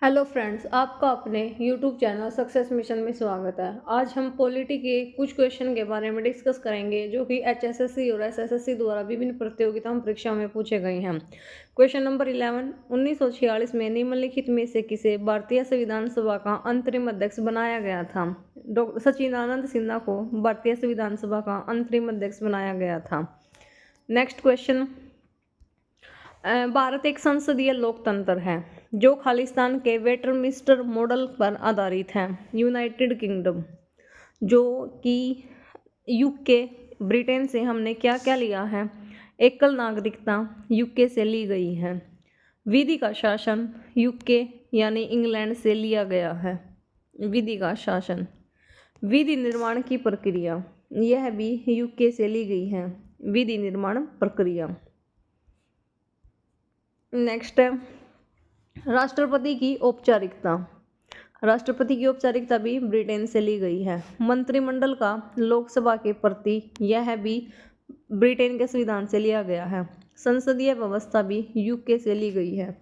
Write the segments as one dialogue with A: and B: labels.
A: Hello friends, आपका अपने YouTube channel success mission में स्वागत है। आज हम पॉलिटी के कुछ क्वेश्चन के बारे में डिस्कस करेंगे जो कि एचएसएससी और एसएससी द्वारा विभिन्न प्रतियोगिताओं परीक्षाओं में पूछे गए हैं। क्वेश्चन नंबर 11, 1946 में निम्नलिखित में से किसे भारतीय संविधान सभा का अंतरिम अध्यक्ष बनाया गया था? डॉक्टर सच्चिदानंद सिन्हा को भारतीय संविधान सभा का अंतरिम अध्यक्ष बनाया गया था। नेक्स्ट क्वेश्चन, भारत एक संसदीय लोकतंत्र है जो खालिस्तान के वेस्टमिंस्टर मॉडल पर आधारित है। यूनाइटेड किंगडम, जो कि यूके, ब्रिटेन से हमने क्या क्या लिया है? एकल नागरिकता यूके से ली गई है। विधि का शासन यूके यानी इंग्लैंड से लिया गया है। विधि का शासन, विधि निर्माण की प्रक्रिया, यह भी यूके से ली गई है। विधि निर्माण प्रक्रिया। नेक्स्ट है राष्ट्रपति की औपचारिकता। राष्ट्रपति की औपचारिकता भी ब्रिटेन से ली गई है। मंत्रिमंडल का लोकसभा के प्रति, यह भी ब्रिटेन के संविधान से लिया गया है। संसदीय व्यवस्था भी यूके से ली गई है।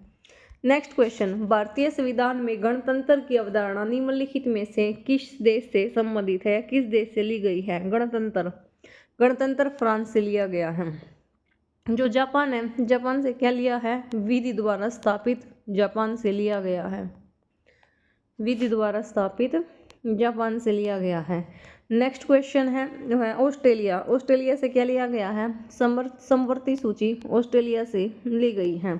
A: नेक्स्ट क्वेश्चन, भारतीय संविधान में गणतंत्र की अवधारणा निम्नलिखित में से किस देश से संबंधित है? किस देश से ली गई है? गणतंत्र फ्रांस से लिया गया है। जो जापान है, जापान से क्या लिया है? विधि द्वारा स्थापित, जापान से लिया गया है। विधि द्वारा स्थापित जापान से लिया गया है। नेक्स्ट क्वेश्चन है ऑस्ट्रेलिया। ऑस्ट्रेलिया से क्या लिया गया है? समवर्ती सूची ऑस्ट्रेलिया से ली गई है।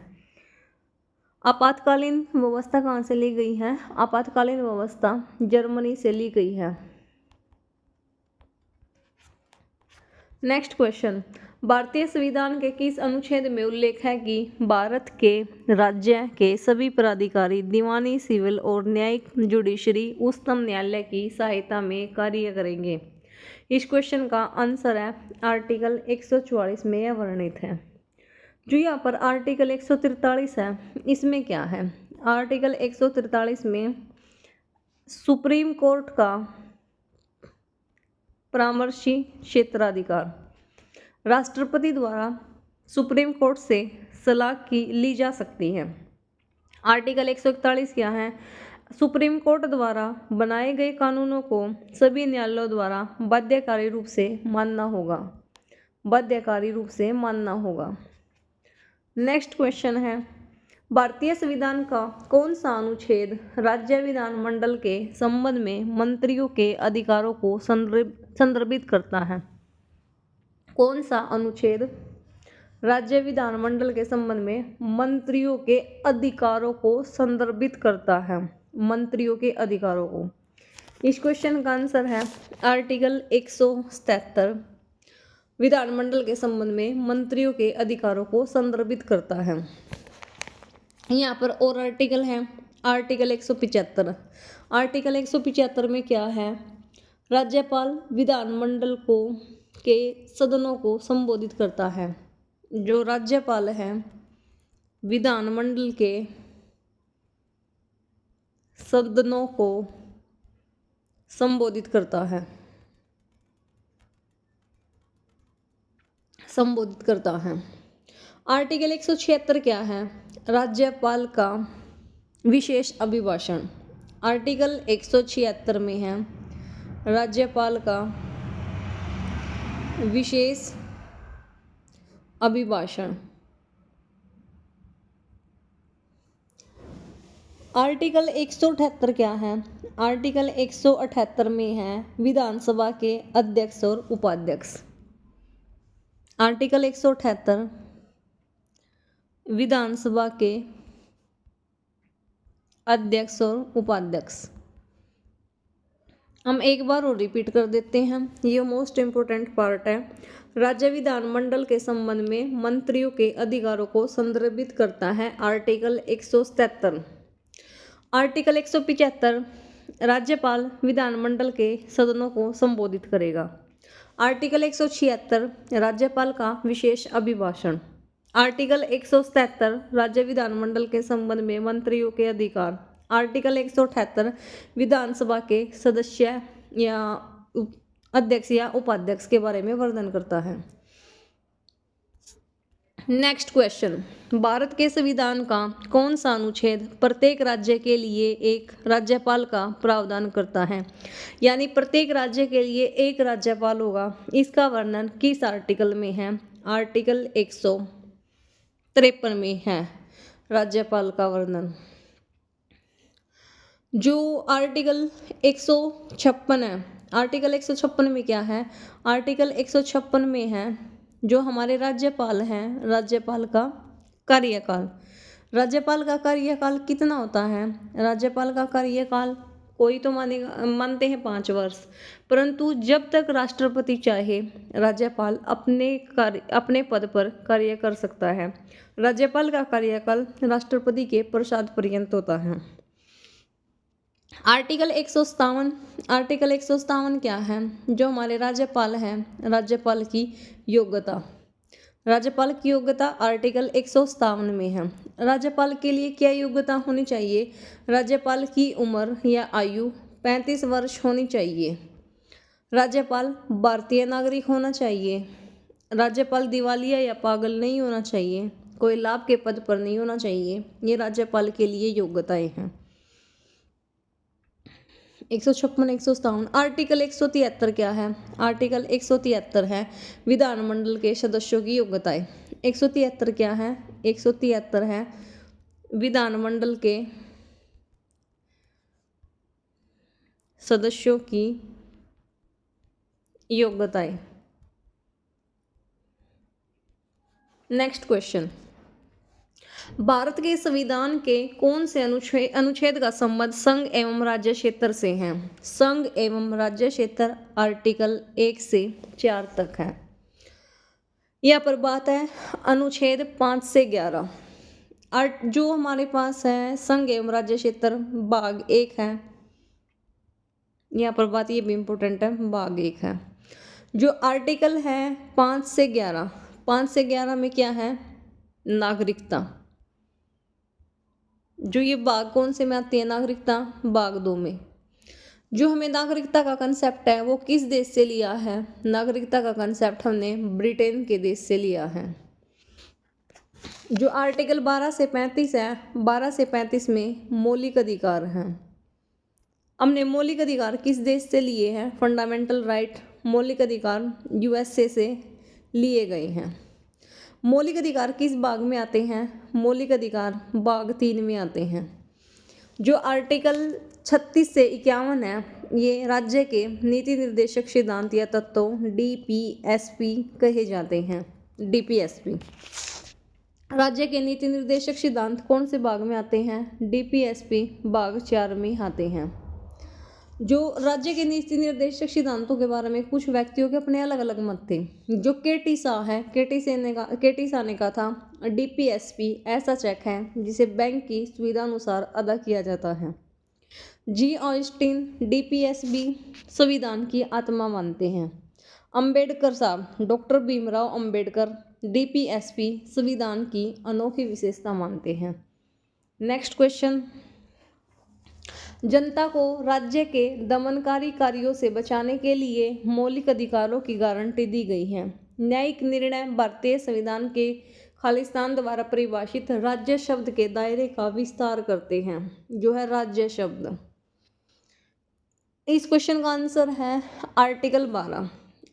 A: आपातकालीन व्यवस्था कहाँ से ली गई है? आपातकालीन व्यवस्था जर्मनी से ली गई है। नेक्स्ट क्वेश्चन, भारतीय संविधान के किस अनुच्छेद में उल्लेख है कि भारत के राज्य के सभी प्राधिकारी दीवानी, सिविल और न्यायिक जुडिशरी उच्चतम न्यायालय की सहायता में कार्य करेंगे? इस क्वेश्चन का आंसर है आर्टिकल 144 में यह वर्णित है। जो यहाँ पर आर्टिकल 143 है, इसमें क्या है? आर्टिकल 143 में सुप्रीम कोर्ट का परामर्शी क्षेत्राधिकार, राष्ट्रपति द्वारा सुप्रीम कोर्ट से सलाह की ली जा सकती है। आर्टिकल 141 क्या है? सुप्रीम कोर्ट द्वारा बनाए गए कानूनों को सभी न्यायालयों द्वारा बाध्यकारी रूप से मानना होगा। बाध्यकारी रूप से मानना होगा। नेक्स्ट क्वेश्चन है, भारतीय संविधान का कौन सा अनुच्छेद राज्य विधानमंडल के संबंध में मंत्रियों के अधिकारों को संदर्भित करता है? कौन सा अनुच्छेद राज्य विधानमंडल के संबंध में मंत्रियों के अधिकारों को संदर्भित करता है? मंत्रियों के अधिकारों को। इस क्वेश्चन का आंसर है आर्टिकल 177 विधानमंडल के संबंध में मंत्रियों के अधिकारों को संदर्भित करता है। यहाँ पर और आर्टिकल है आर्टिकल 175। आर्टिकल 175 में क्या है? राज्यपाल विधानमंडल को के सदनों को संबोधित करता है। जो राज्यपाल है विधानमंडल के सदनों को संबोधित करता है। संबोधित करता है। आर्टिकल 176 क्या है? राज्यपाल का विशेष अभिभाषण। आर्टिकल 176 में है राज्यपाल का विशेष अभिभाषण। आर्टिकल 178 क्या है? आर्टिकल 178 में है विधानसभा के अध्यक्ष और उपाध्यक्ष। आर्टिकल 178 विधानसभा के अध्यक्ष और उपाध्यक्ष। हम एक बार और रिपीट कर देते हैं, ये मोस्ट इम्पोर्टेंट पार्ट है। राज्य विधानमंडल के संबंध में मंत्रियों के अधिकारों को संदर्भित करता है आर्टिकल 177। आर्टिकल 175 राज्यपाल विधानमंडल के सदनों को संबोधित करेगा। आर्टिकल 176 राज्यपाल का विशेष अभिभाषण। आर्टिकल 177 राज्य विधानमंडल के संबंध में मंत्रियों के अधिकार। आर्टिकल 178 विधानसभा के सदस्य या अध्यक्ष या उपाध्यक्ष के बारे में वर्णन करता है। नेक्स्ट क्वेश्चन, भारत के संविधान का कौन सा अनुच्छेद प्रत्येक राज्य के लिए एक राज्यपाल का प्रावधान करता है? यानी प्रत्येक राज्य के लिए एक राज्यपाल होगा, इसका वर्णन किस आर्टिकल में है? आर्टिकल 153 में है राज्यपाल का वर्णन। जो आर्टिकल 156 है, आर्टिकल 156 में क्या है? आर्टिकल 156 में है जो हमारे राज्यपाल हैं, राज्यपाल का कार्यकाल। राज्यपाल का कार्यकाल कितना होता है? राज्यपाल का कार्यकाल कोई तो मानते हैं 5 वर्ष, परंतु जब तक राष्ट्रपति चाहे राज्यपाल अपने पद पर कार्य कर सकता है। राज्यपाल का कार्यकाल राष्ट्रपति के प्रसाद पर्यंत होता है। आर्टिकल 157, आर्टिकल 157 क्या है? जो हमारे राज्यपाल हैं, राज्यपाल की योग्यता, राज्यपाल की योग्यता आर्टिकल 157 में है। राज्यपाल के लिए क्या योग्यता होनी चाहिए? राज्यपाल की उम्र या आयु 35 वर्ष होनी चाहिए। राज्यपाल भारतीय नागरिक होना चाहिए। राज्यपाल दिवालिया या पागल नहीं होना चाहिए। कोई लाभ के पद पर नहीं होना चाहिए। ये राज्यपाल के लिए योग्यताएं हैं। 156, 157। आर्टिकल 173 क्या है? आर्टिकल 173 है विधानमंडल के सदस्यों की योग्यताएं। 173 क्या है? 173 है विधानमंडल के सदस्यों की योग्यताएं। नेक्स्ट क्वेश्चन, भारत के संविधान के कौन से अनुच्छेद का संबंध संघ एवं राज्य क्षेत्र से है? संघ एवं राज्य क्षेत्र आर्टिकल 1 से 4 तक है। यहाँ पर बात है अनुच्छेद 5 से 11। जो हमारे पास है संघ एवं राज्य क्षेत्र भाग 1 है। यहाँ पर बात ये भी इम्पोर्टेंट है, भाग 1 है। जो आर्टिकल है 5 से 11, 5 से 11 में क्या है? नागरिकता। जो ये भाग कौन से में आती है? नागरिकता भाग 2 में। जो हमें नागरिकता का कंसेप्ट है वो किस देश से लिया है? नागरिकता का कंसेप्ट हमने ब्रिटेन के देश से लिया है। जो आर्टिकल 12 से 35 है, 12 से 35 में मौलिक अधिकार हैं। हमने मौलिक अधिकार किस देश से लिए हैं? फंडामेंटल राइट, मौलिक अधिकार यूएसए से लिए गए हैं। मौलिक अधिकार किस भाग में आते हैं? मौलिक अधिकार भाग 3 में आते हैं। जो आर्टिकल 36 से 51 है, ये राज्य के नीति निर्देशक सिद्धांत या तत्वों डीपीएसपी कहे जाते हैं। डीपीएसपी राज्य के नीति निर्देशक सिद्धांत कौन से भाग में आते हैं? डीपीएसपी भाग 4 में आते हैं। जो राज्य के नीति निर्देशक सिद्धांतों के बारे में कुछ व्यक्तियों के अपने अलग अलग मत थे। जो केटी शाह है, केटी शाह ने कहा था डीपीएसपी ऐसा चेक है जिसे बैंक की सुविधा अनुसार अदा किया जाता है। जी ऑस्टिन डीपीएसपी संविधान की आत्मा मानते हैं। अंबेडकर साहब, डॉक्टर भीमराव अंबेडकर डीपीएसपी संविधान की अनोखी विशेषता मानते हैं। नेक्स्ट क्वेश्चन, जनता को राज्य के दमनकारी कार्यों से बचाने के लिए मौलिक अधिकारों की गारंटी दी गई है। न्यायिक निर्णय भारतीय संविधान के खालिस्तान द्वारा परिभाषित राज्य शब्द के दायरे का विस्तार करते हैं। जो है राज्य शब्द। इस क्वेश्चन का आंसर है आर्टिकल 12।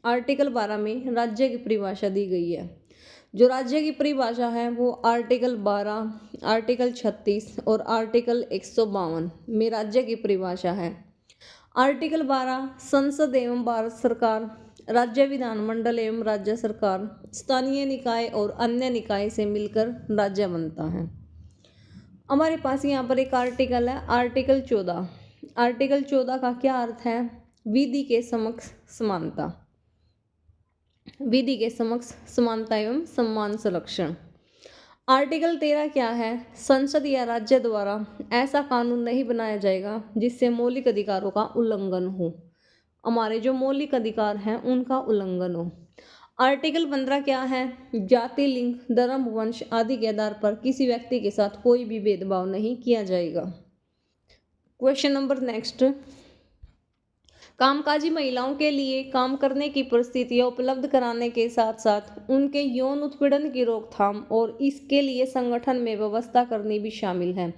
A: आर्टिकल 12 में राज्य की परिभाषा दी गई है। जो राज्य की परिभाषा है वो आर्टिकल 12, आर्टिकल 36 और आर्टिकल 152 में राज्य की परिभाषा है। आर्टिकल 12 संसद एवं भारत सरकार, राज्य विधानमंडल एवं राज्य सरकार, स्थानीय निकाय और अन्य निकाय से मिलकर राज्य बनता है। हमारे पास यहाँ पर एक आर्टिकल है आर्टिकल 14। आर्टिकल 14 का क्या अर्थ है? विधि के समक्ष समानता, विधि के समक्ष समानता एवं सम्मान संरक्षण। आर्टिकल 13 क्या है? संसद या राज्य द्वारा ऐसा कानून नहीं बनाया जाएगा जिससे मौलिक अधिकारों का उल्लंघन हो। हमारे जो मौलिक अधिकार हैं उनका उल्लंघन हो। आर्टिकल 15 क्या है? जाति, लिंग, धर्म, वंश आदि के आधार पर किसी व्यक्ति के साथ कोई भी भेदभाव नहीं किया जाएगा। क्वेश्चन नंबर नेक्स्ट, कामकाजी महिलाओं के लिए काम करने की परिस्थितियां उपलब्ध कराने के साथ साथ उनके यौन उत्पीड़न की रोकथाम और इसके लिए संगठन में व्यवस्था करनी भी शामिल है।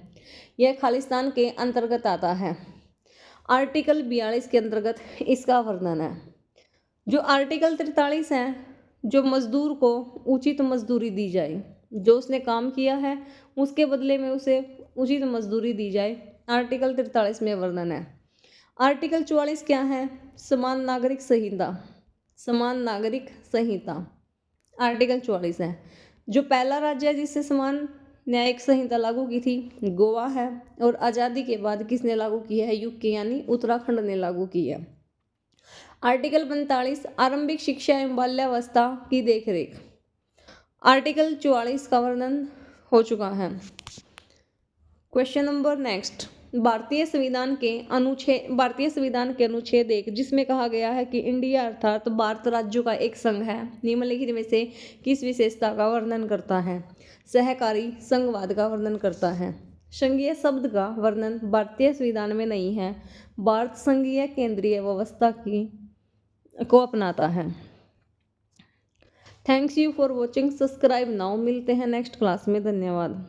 A: यह खालिस्तान के अंतर्गत आता है। आर्टिकल 42 के अंतर्गत इसका वर्णन है। जो आर्टिकल 43 है, जो मजदूर को उचित मजदूरी दी जाए, जो उसने काम किया है उसके बदले में उसे उचित मजदूरी दी जाए, आर्टिकल 43 में वर्णन है। आर्टिकल 44 क्या है? समान नागरिक संहिता। समान नागरिक संहिता आर्टिकल 44 है। जो पहला राज्य है जिससे समान न्यायिक संहिता लागू की थी, गोवा है। और आज़ादी के बाद किसने लागू की है? यूके यानी उत्तराखंड ने लागू की है। आर्टिकल 45 आरंभिक शिक्षा एवं बाल्यावस्था की देखरेख। आर्टिकल 44 का वर्णन हो चुका है। क्वेश्चन नंबर नेक्स्ट, भारतीय संविधान के अनुच्छेद 1 जिसमें कहा गया है कि इंडिया अर्थात भारत राज्यों का एक संघ है, निम्नलिखित में से किस विशेषता का वर्णन करता है? सहकारी संघवाद का वर्णन करता है। संघीय शब्द का वर्णन भारतीय संविधान में नहीं है। भारत संघीय केंद्रीय व्यवस्था को अपनाता है। Thanks you for watching. Subscribe now. मिलते हैं नेक्स्ट क्लास में। धन्यवाद।